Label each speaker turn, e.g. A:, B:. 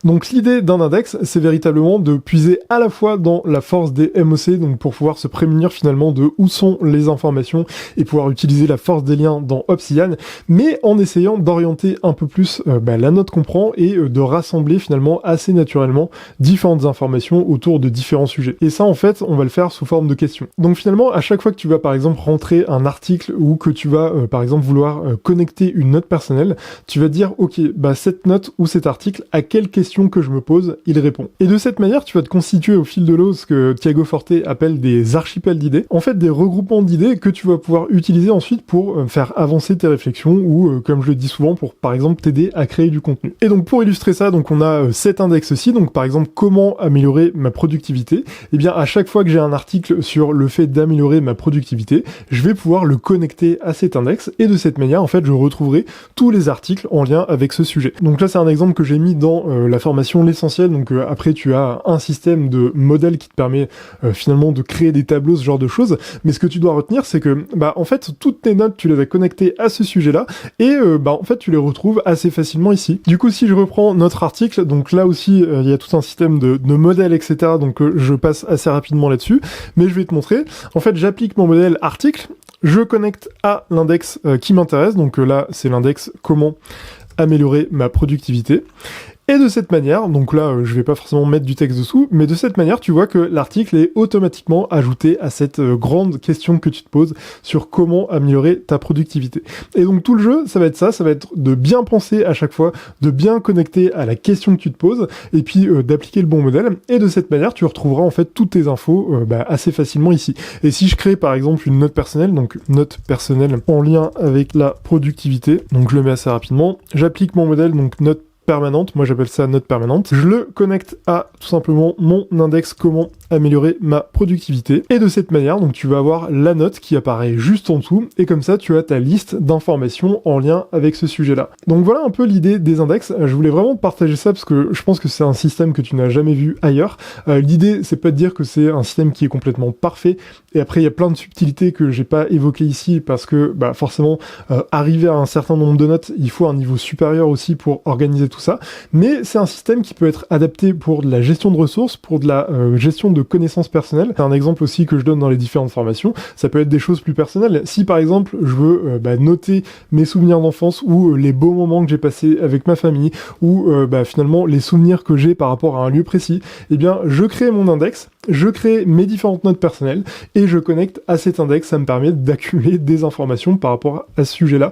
A: Donc l'idée d'un index, c'est véritablement de puiser à la fois dans la force des MOC, donc pour pouvoir se prémunir finalement de où sont les informations et pouvoir utiliser la force des liens dans Obsidian, mais en essayant d'orienter un peu plus la note qu'on prend et de rassembler finalement assez naturellement différentes informations autour de différents sujets. Et ça en fait, on va le faire sous forme de questions. Donc finalement, à chaque fois que tu vas par exemple rentrer un article ou que tu vas par exemple vouloir connecter une note personnelle, tu vas dire ok, cette note ou cet article, à quelle question que je me pose, il répond. Et de cette manière, tu vas te constituer au fil de l'eau ce que Tiago Forte appelle des archipels d'idées, en fait des regroupements d'idées que tu vas pouvoir utiliser ensuite pour faire avancer tes réflexions ou, comme je le dis souvent, pour par exemple t'aider à créer du contenu. Et donc pour illustrer ça, donc on a cet index-ci, donc par exemple comment améliorer ma productivité. Et bien à chaque fois que j'ai un article sur le fait d'améliorer ma productivité, je vais pouvoir le connecter à cet index et de cette manière en fait je retrouverai tous les articles en lien avec ce sujet. Donc là c'est un exemple que j'ai mis dans la formation l'essentiel, donc après tu as un système de modèle qui te permet finalement de créer des tableaux, ce genre de choses, mais ce que tu dois retenir c'est que en fait toutes tes notes tu les as connectées à ce sujet là et en fait tu les retrouves assez facilement ici. Du coup si je reprends notre article, donc là aussi il y a tout un système de modèles etc, donc je passe assez rapidement là-dessus, mais je vais te montrer. En fait j'applique mon modèle article, je connecte à l'index qui m'intéresse, donc là c'est l'index comment améliorer ma productivité. Et de cette manière, donc là je vais pas forcément mettre du texte dessous, mais de cette manière tu vois que l'article est automatiquement ajouté à cette grande question que tu te poses sur comment améliorer ta productivité. Et donc tout le jeu, ça va être de bien penser à chaque fois, de bien connecter à la question que tu te poses, et puis d'appliquer le bon modèle, et de cette manière tu retrouveras en fait toutes tes infos assez facilement ici. Et si je crée par exemple une note personnelle, donc note personnelle en lien avec la productivité, donc je le mets assez rapidement, j'applique mon modèle, donc note permanente, moi j'appelle ça note permanente, je le connecte à tout simplement mon index comment améliorer ma productivité, et de cette manière donc tu vas avoir la note qui apparaît juste en dessous, et comme ça tu as ta liste d'informations en lien avec ce sujet là. Donc voilà un peu l'idée des index. Je voulais vraiment partager ça parce que je pense que c'est un système que tu n'as jamais vu ailleurs. L'idée c'est pas de dire que c'est un système qui est complètement parfait, et après il y a plein de subtilités que j'ai pas évoquées ici parce que forcément arriver à un certain nombre de notes, il faut un niveau supérieur aussi pour organiser tout ça, mais c'est un système qui peut être adapté pour de la gestion de ressources, pour de la gestion de connaissances personnelles. C'est un exemple aussi que je donne dans les différentes formations, ça peut être des choses plus personnelles. Si par exemple je veux noter mes souvenirs d'enfance ou les beaux moments que j'ai passés avec ma famille ou finalement les souvenirs que j'ai par rapport à un lieu précis, eh bien je crée mon index, je crée mes différentes notes personnelles et je connecte à cet index, ça me permet d'accumuler des informations par rapport à ce sujet-là.